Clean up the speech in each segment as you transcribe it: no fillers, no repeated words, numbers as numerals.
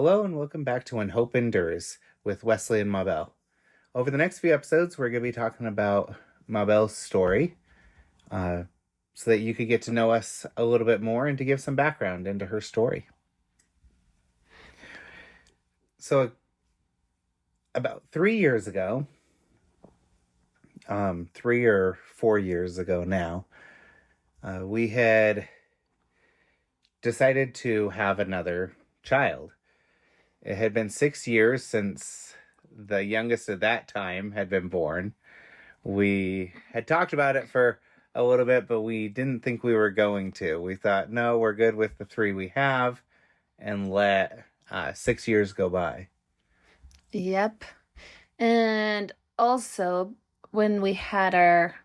Hello and welcome back to When Hope Endures with Wesley and Mabel. Over the next few episodes, we're going to be talking about Mabel's story so that you could get to know us a little bit more and to give some background into her story. So, about 3 years ago, 3 or 4 years ago now, we had decided to have another child. It had been 6 years since the youngest at that time had been born. We had talked about it for a little bit, but we didn't think we were going to. We thought, no, we're good with the 3 we have and let 6 years go by. Yep. And also, when we had our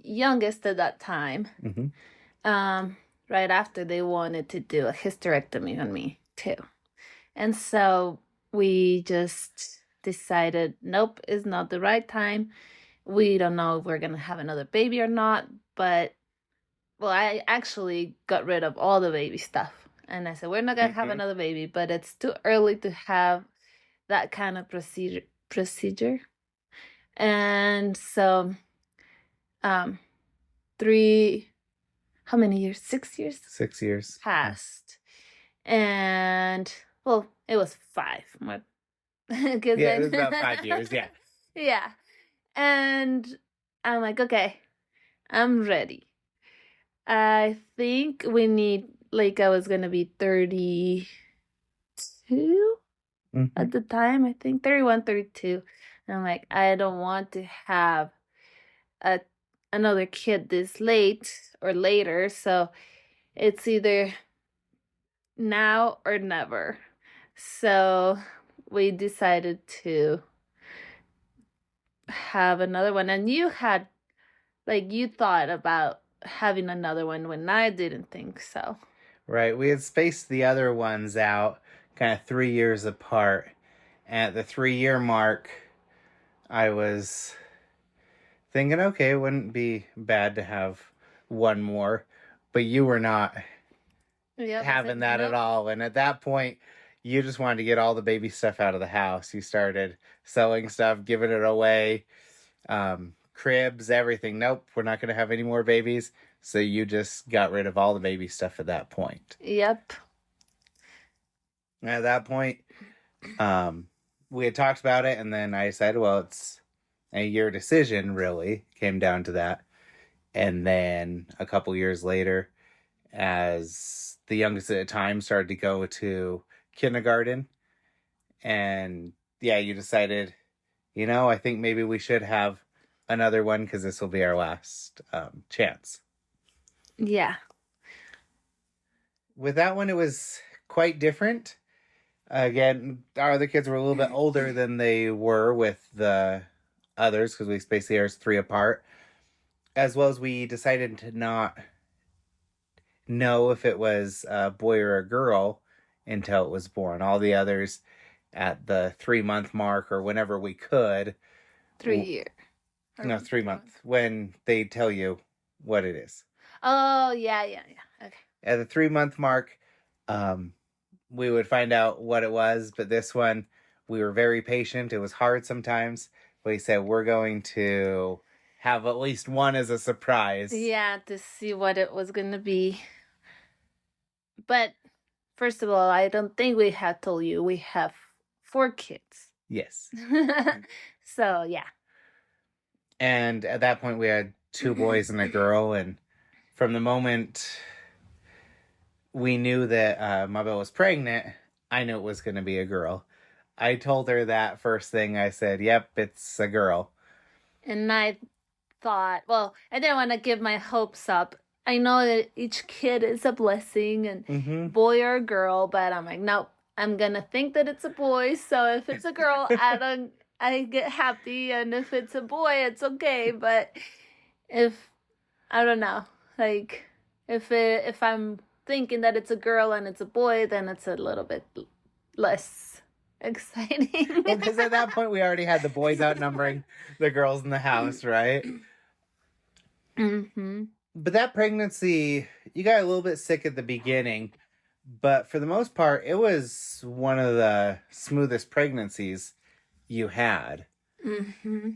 youngest at that time, right after, they wanted to do a hysterectomy on me too. And so we just decided, nope, it's not the right time. We don't know if we're going to have another baby or not. But, well, I actually got rid of all the baby stuff. And I said, we're not going to have another baby, but it's too early to have that kind of procedure. And so, how many years? 6 years? 6 years. Passed. And, well, it was 5. It was about 5 years, yeah. Yeah. And I'm like, okay, I'm ready. I think we need, I was going to be 32 at the time, I think, 31, 32. And I'm like, I don't want to have another kid this late or later, so it's either now or never. So we decided to have another one. And you had, you thought about having another one when I didn't think so. Right. We had spaced the other ones out kind of 3 years apart. And at the 3-year mark, I was thinking, okay, it wouldn't be bad to have one more. But you were not having that at all. And at that point, you just wanted to get all the baby stuff out of the house. You started selling stuff, giving it away, cribs, everything. Nope, we're not going to have any more babies. So you just got rid of all the baby stuff at that point. Yep. At that point, we had talked about it, and then I said, well, it's your decision, really, came down to that. And then a couple years later, as the youngest at the time started to go to kindergarten, and you decided, I think maybe we should have another one because this will be our last chance. Yeah. With that one, it was quite different. Again, our other kids were a little bit older than they were with the others because we spaced the years 3 apart. As well as we decided to not know if it was a boy or a girl until it was born. All the others at the 3-month mark or whenever we could. 3 year. No, 3 months. When they tell you what it is. Oh, yeah. Okay. At the 3-month mark, we would find out what it was. But this one, we were very patient. It was hard sometimes. But we said, we're going to have at least one as a surprise. Yeah, to see what it was going to be. But first of all, I don't think we have told you we have 4 kids. Yes. So, yeah. And at that point, we had 2 boys and a girl. And from the moment we knew that Mabel was pregnant, I knew it was going to be a girl. I told her that first thing. I said, yep, it's a girl. And I thought, well, I didn't want to give my hopes up. I know that each kid is a blessing, and boy or girl, but I'm like, nope, I'm going to think that it's a boy. So if it's a girl, I get happy. And if it's a boy, it's okay. But I don't know, if I'm thinking that it's a girl and it's a boy, then it's a little bit less exciting. Because at that point, we already had the boys outnumbering the girls in the house, right? Mm-hmm. But that pregnancy, you got a little bit sick at the beginning. But for the most part, it was one of the smoothest pregnancies you had. Mm-hmm.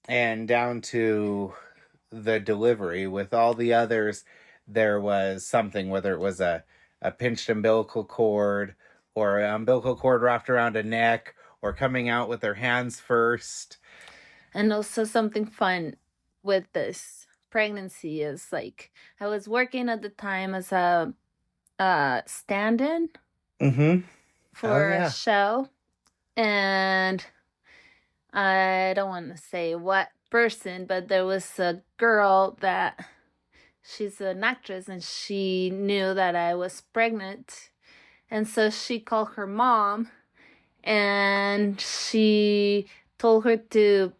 And down to the delivery. With all the others, there was something, whether it was a pinched umbilical cord or an umbilical cord wrapped around a neck or coming out with their hands first. And also something fun with this pregnancy is like I was working at the time as a stand-in Mm-hmm. for a show, and I don't want to say what person, but there was a girl that she's an actress and she knew that I was pregnant. And so she called her mom and she told her to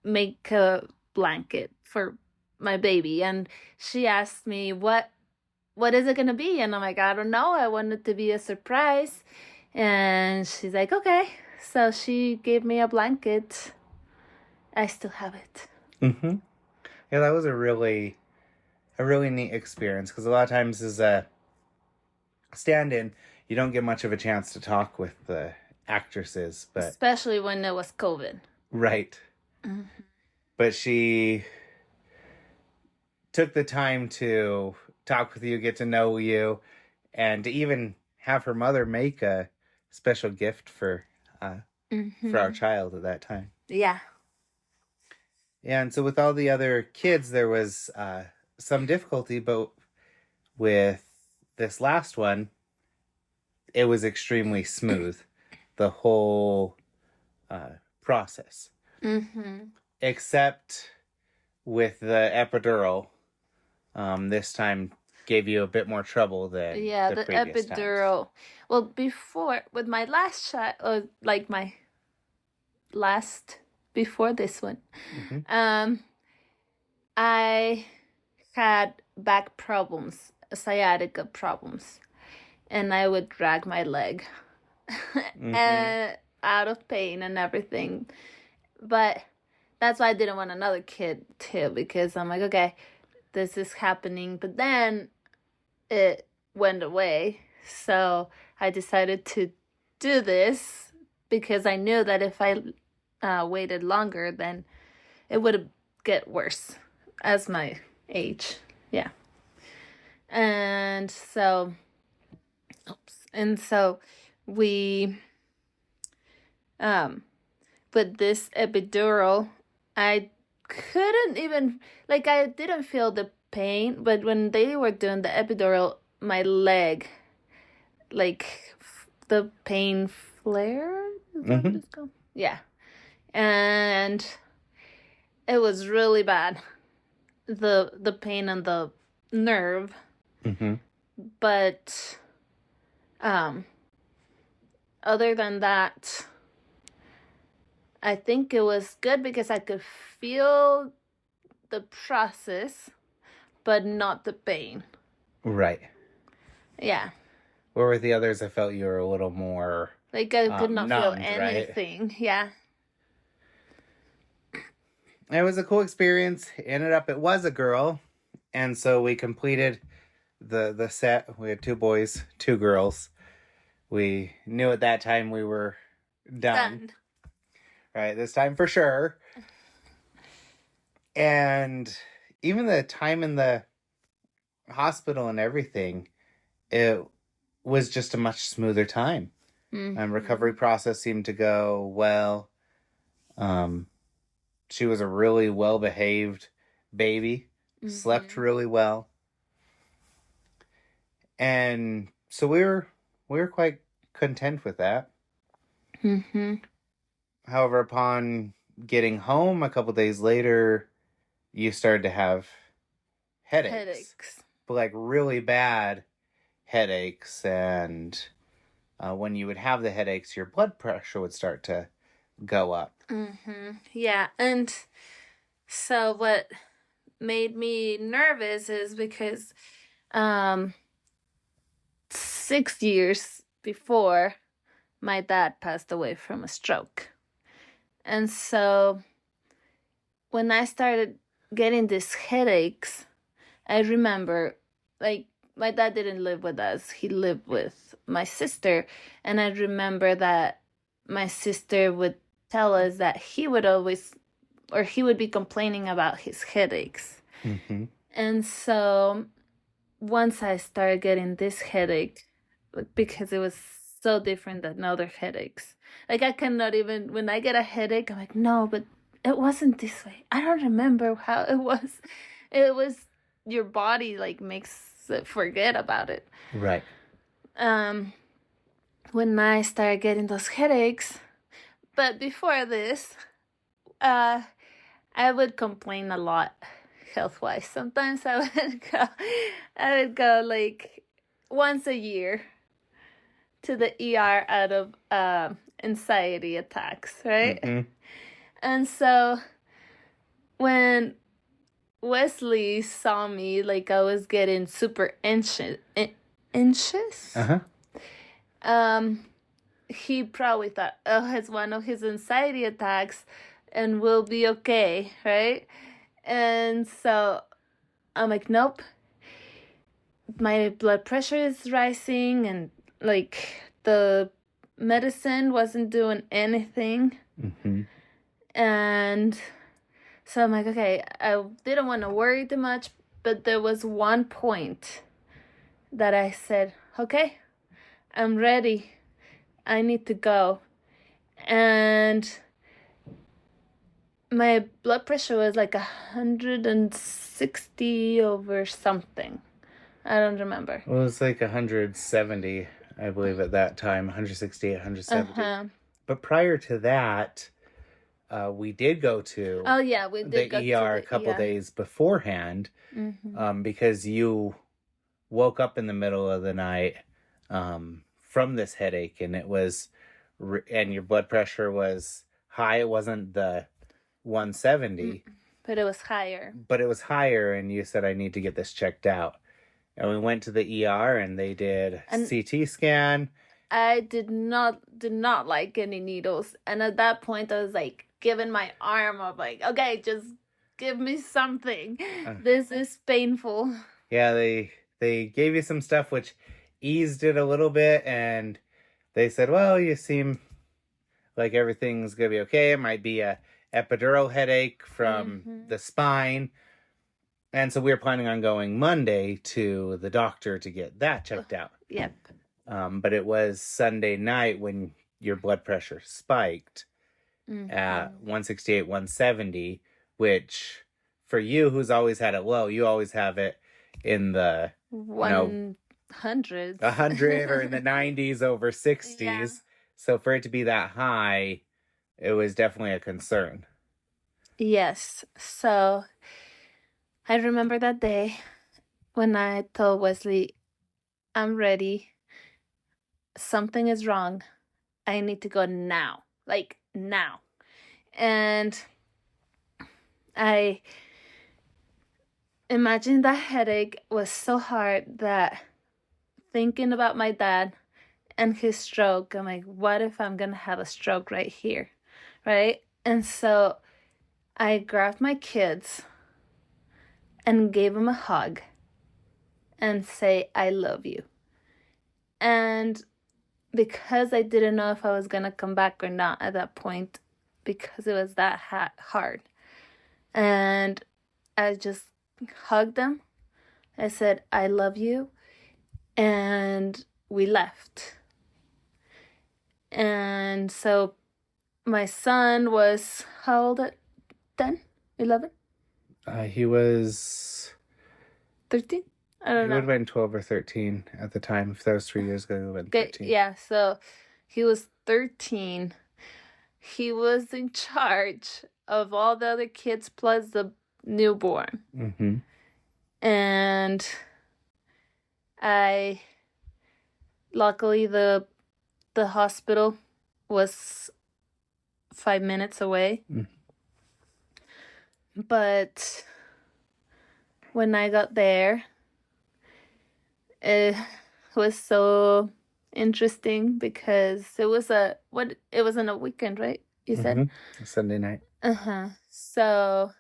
make a blanket for my baby. And she asked me, what is it going to be? And I'm like, I don't know. I want it to be a surprise. And she's like, okay. So she gave me a blanket. I still have it. Mm-hmm. Yeah, that was a really neat experience, because a lot of times as a stand-in, you don't get much of a chance to talk with the actresses, but especially when it was COVID. Right. Mm-hmm. But she took the time to talk with you, get to know you, and to even have her mother make a special gift for our child at that time. Yeah. And so with all the other kids, there was some difficulty, but with this last one, it was extremely smooth, the whole process. Mm-hmm. Except with the epidural, this time gave you a bit more trouble than the previous epidural. times. Well, before with my last child, like my last before this one, I had back problems, sciatica problems, and I would drag my leg and out of pain and everything. But that's why I didn't want another kid too, because I'm like, okay, this is happening. But then it went away. So I decided to do this because I knew that if I waited longer, then it would get worse as my age. Yeah. And so, we, with this epidural, I couldn't even, like, I didn't feel the pain, but when they were doing the epidural, my leg, like, the pain flared? Is that what it's called? Yeah. And it was really bad. The pain on the nerve. Mm-hmm. But, other than that, I think it was good because I could feel the process, but not the pain. Right. Yeah. Where with the others, I felt you were a little more like I could not numbed, feel anything. Right? Yeah. It was a cool experience. It was a girl, and so we completed the set. We had 2 boys, 2 girls. We knew at that time we were done. Right, this time for sure. And even the time in the hospital and everything, it was just a much smoother time. And recovery process seemed to go well. She was a really well-behaved baby, slept really well. And so we were quite content with that. However, upon getting home a couple days later, you started to have headaches. But like really bad headaches. And when you would have the headaches, your blood pressure would start to go up. Yeah. And so what made me nervous is because 6 years before, my dad passed away from a stroke. And so when I started getting these headaches, I remember, like, my dad didn't live with us. He lived with my sister. And I remember that my sister would tell us that he would be complaining about his headaches. Mm-hmm. And so once I started getting this headache, because it was so different than other headaches. Like, I cannot even, when I get a headache, I'm like, no, but it wasn't this way. I don't remember how it was. It was your body, like, makes it forget about it. Right. When I started getting those headaches, but before this, I would complain a lot health-wise. Sometimes I would go like once a year to the ER out of anxiety attacks, right? Mm-hmm. And so when Wesley saw me, like, I was getting super anxious. He probably thought, oh, it's one of his anxiety attacks and we'll be okay, right? And so I'm like, nope. My blood pressure is rising and, like, the medicine wasn't doing anything. Mm-hmm. And so I'm like, okay, I didn't want to worry too much, but there was one point that I said, okay, I'm ready. I need to go. And my blood pressure was like 160 over something. I don't remember. Well, it was like 170, I believe, at that time. 168, 170. Uh-huh. But prior to that, we did go to we did the ER a couple days beforehand, because you woke up in the middle of the night from this headache, and it was, and your blood pressure was high. It wasn't the 170, but it was higher. But it was higher, and you said, I need to get this checked out. And we went to the ER, and they did CT scan. I did not like any needles, and at that point, I was like giving my arm up, like, okay, just give me something. This is painful. Yeah, they gave you some stuff which eased it a little bit, and they said, well, you seem like everything's gonna be okay. It might be a epidural headache from the spine. And so we were planning on going Monday to the doctor to get that checked out. Yep. But it was Sunday night when your blood pressure spiked at 168, 170, which for you, who's always had it low, you always have it in the 100 or in the 90s over 60s. Yeah. So for it to be that high, it was definitely a concern. Yes. So I remember that day when I told Wesley, I'm ready. Something is wrong. I need to go now. Like, now. And I imagine that headache was so hard that thinking about my dad and his stroke, I'm like, what if I'm going to have a stroke right here? Right? And so I grabbed my kids and gave them a hug and say, I love you. And because I didn't know if I was going to come back or not at that point, because it was that hard. And I just hugged them. I said, I love you. And we left. And so my son was, how old? 10? 11? He was 13? I don't know. He would have been 12 or 13 at the time. If that was 3 years ago, he would have been 13. Yeah, so he was 13. He was in charge of all the other kids plus the newborn. Mm-hmm. And luckily the hospital was 5 minutes away. But when I got there, it was so interesting because it was on a weekend, right? You said Sunday night. So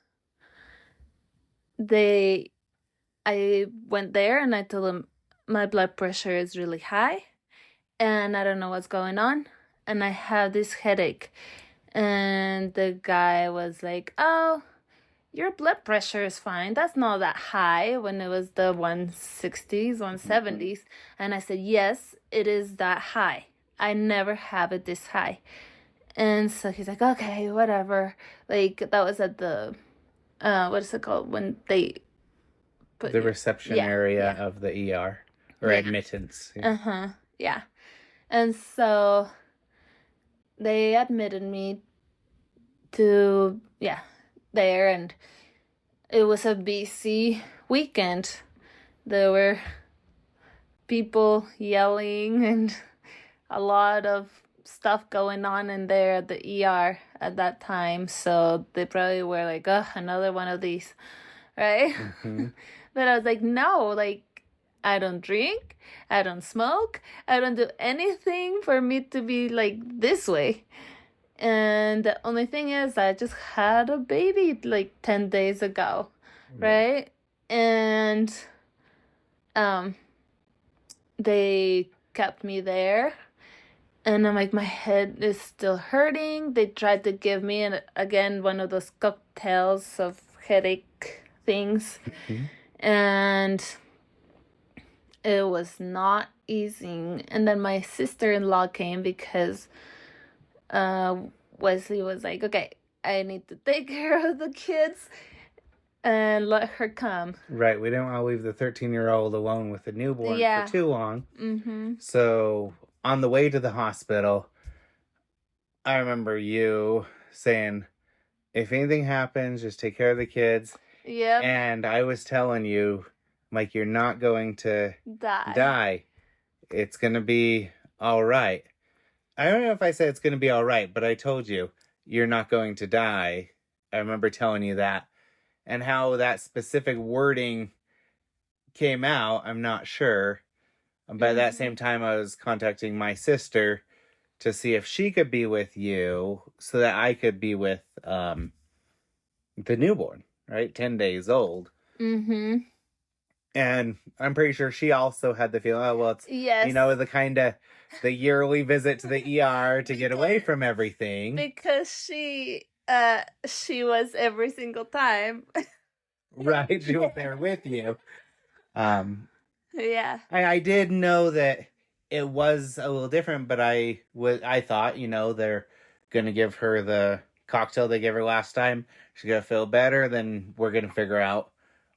I went there and I told them my blood pressure is really high and I don't know what's going on. And I have this headache. And the guy was like, oh, your blood pressure is fine. That's not that high, when it was the 160s, 170s. And I said, yes, it is that high. I never have it this high. And so he's like, okay, whatever. Like, that was at the, what is it called? When they put the reception area of the ER or admittance. Yeah. Yeah. And so they admitted me to, there, and it was a busy weekend. There were people yelling and a lot of stuff going on in there at the ER at that time. So they probably were like, oh, another one of these, right? Mm-hmm. But I was like, no, like, I don't drink, I don't smoke, I don't do anything for me to be like this way. And the only thing is, I just had a baby like 10 days ago, right? And they kept me there. And I'm like, my head is still hurting. They tried to give me, again, one of those cocktails of headache things. Mm-hmm. And it was not easing. And then my sister-in-law came because Wesley was like, okay, I need to take care of the kids and let her come. Right. We didn't want to leave the 13-year-old alone with the newborn for too long. Mm-hmm. So on the way to the hospital, I remember you saying, if anything happens, just take care of the kids. Yeah. And I was telling you, like, you're not going to die. It's going to be all right. I don't know if I said it's going to be all right, but I told you, you're not going to die. I remember telling you that. And how that specific wording came out, I'm not sure. But at that same time, I was contacting my sister to see if she could be with you so that I could be with the newborn, right? 10 days old. Mm-hmm. And I'm pretty sure she also had the feeling, oh, well, it's, the kind of the yearly visit to the ER to get away from everything. Because she was every single time. Right, she was there with you. Yeah. I did know that it was a little different, but I thought, they're going to give her the cocktail they gave her last time. She's going to feel better, then we're going to figure out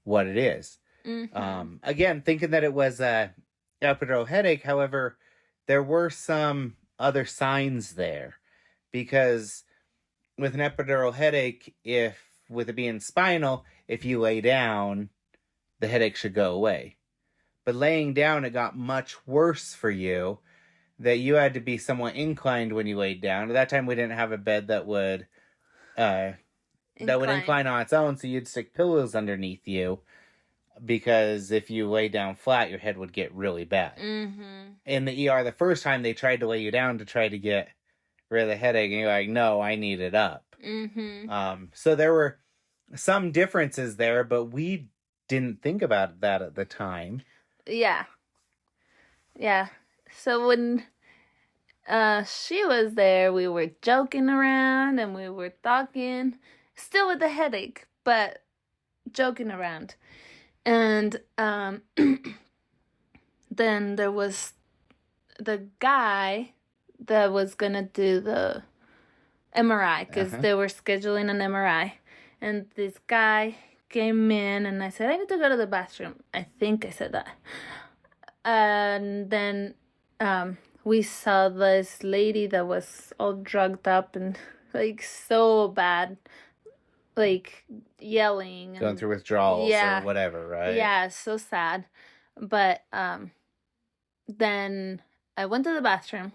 what it is. Mm-hmm. Again, thinking that it was a epidural headache. However, there were some other signs there, because with an epidural headache, with it being spinal, if you lay down, the headache should go away. But laying down, it got much worse for you, that you had to be somewhat inclined when you laid down. At that time, we didn't have a bed that would incline on its own, so you'd stick pillows underneath you, because if you lay down flat, your head would get really bad. Mm-hmm. In the ER, the first time they tried to lay you down to try to get rid of the headache, and you're like, no, I need it up. Mm-hmm. So there were some differences there, but we didn't think about that at the time. Yeah. Yeah. So when she was there, we were joking around and we were talking, still with the headache, but joking around. And then there was the guy that was going to do the MRI, because they were scheduling an MRI. And this guy came in and I said, I need to go to the bathroom. I think I said that. And then we saw this lady that was all drugged up and like so bad, like yelling. Going through withdrawals or whatever, right? Yeah, so sad. But then I went to the bathroom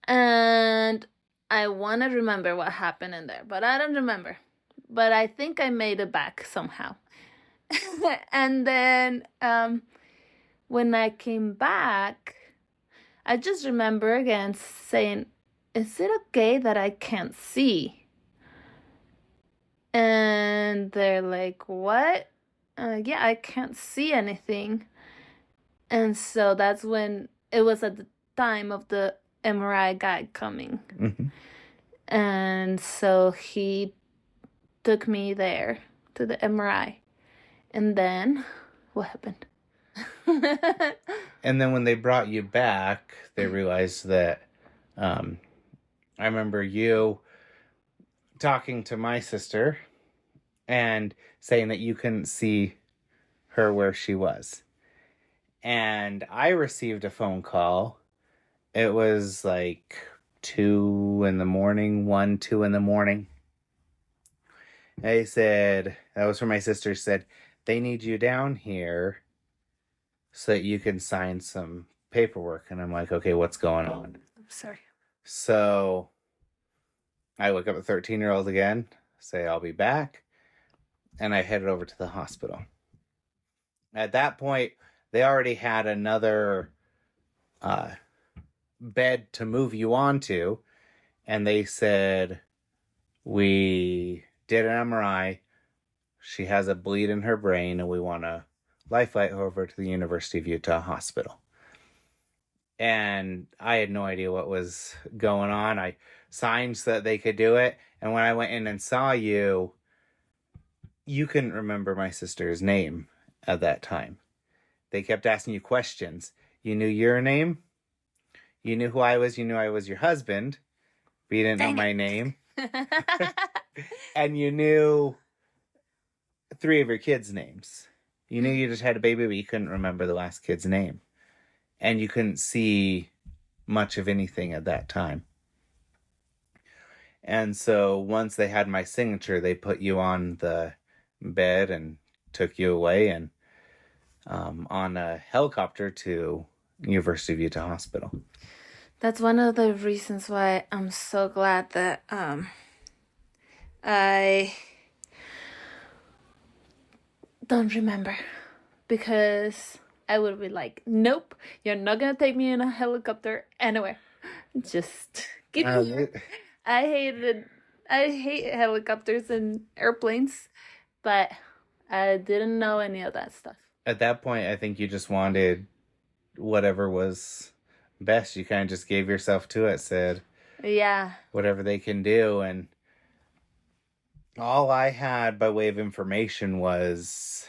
and I want to remember what happened in there, but I don't remember. But I think I made it back somehow. And then when I came back, I just remember again saying, is it okay that I can't see? And they're like, what? Yeah, I can't see anything. And so that's when it was at the time of the MRI guy coming. Mm-hmm. And so he took me there to the MRI. And then what happened? And then when they brought you back, they realized that I remember you talking to my sister and saying that you couldn't see her where she was. And I received a phone call. It was like 2 in the morning, 1, 2 in the morning. They said, that was from my sister, said, they need you down here so that you can sign some paperwork. And I'm like, okay, what's going on? I'm sorry. So I wake up a 13-year-old again, say I'll be back, and I headed over to the hospital. At that point, they already had another bed to move you onto, and they said, we did an MRI. She has a bleed in her brain, and we want to life flight her over to the University of Utah hospital. And I had no idea what was going on. I signed so that they could do it. And when I went in and saw you, you couldn't remember my sister's name at that time. They kept asking you questions. You knew your name. You knew who I was. You knew I was your husband. But you didn't know my name. And you knew 3 of your kids' names. You knew you just had a baby, but you couldn't remember the last kid's name. And you couldn't see much of anything at that time. And so once they had my signature, they put you on the bed and took you away and on a helicopter to University of Utah Hospital. That's one of the reasons why I'm so glad that I don't remember, because I would be like, nope, you're not gonna take me in a helicopter anywhere. Just give me here. I hate helicopters and airplanes, but I didn't know any of that stuff. At that point, I think you just wanted whatever was best. You kind of just gave yourself to it, said, yeah, whatever they can do. And all I had by way of information was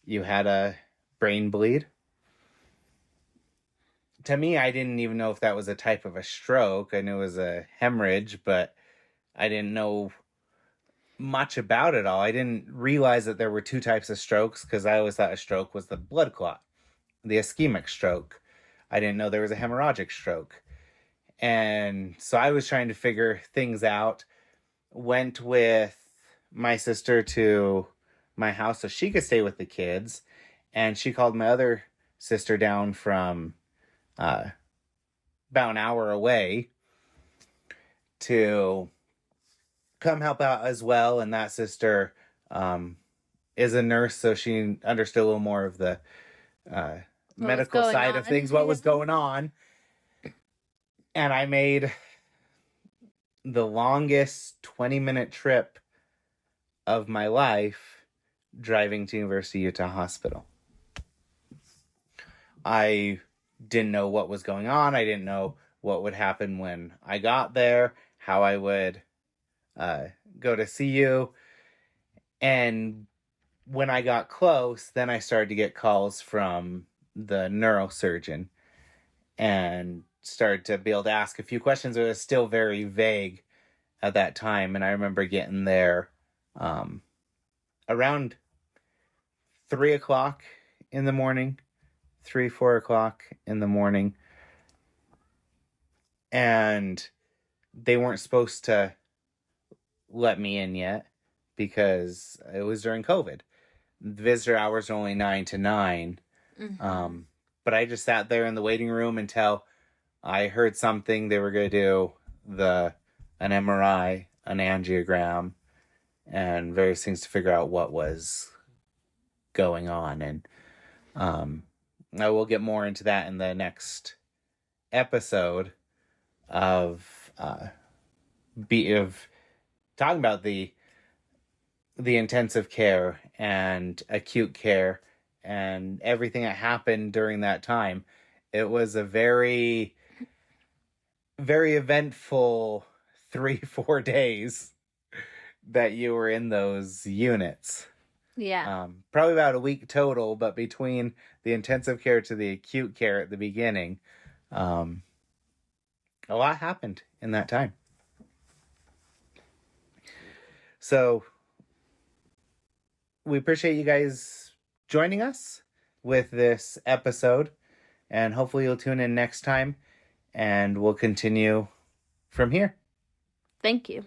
you had a brain bleed. To me, I didn't even know if that was a type of a stroke. I knew it was a hemorrhage, but I didn't know much about it all. I didn't realize that there were 2 types of strokes, because I always thought a stroke was the blood clot, the ischemic stroke. I didn't know there was a hemorrhagic stroke. And so I was trying to figure things out. Went with my sister to my house so she could stay with the kids. And she called my other sister down from about an hour away to come help out as well. And that sister is a nurse, so she understood a little more of the medical side of things, what was going on. And I made the longest 20-minute trip of my life driving to University of Utah Hospital. I didn't know what was going on. I didn't know what would happen when I got there, how I would go to see you. And when I got close, then I started to get calls from the neurosurgeon and started to be able to ask a few questions. It was still very vague at that time. And I remember getting there around 3 o'clock in the morning, 3, 4 o'clock in the morning. And they weren't supposed to let me in yet because it was during COVID. The visitor hours are only 9 to 9. Mm-hmm. But I just sat there in the waiting room until I heard something. They were going to do an MRI, an angiogram, and various things to figure out what was going on. And I will get more into that in the next episode of talking about the intensive care and acute care and everything that happened during that time. It was a very, very eventful 3-4 days that you were in those units. Yeah. Probably about a week total, but between the intensive care to the acute care at the beginning, a lot happened in that time. So we appreciate you guys joining us with this episode, and hopefully you'll tune in next time, and we'll continue from here. Thank you.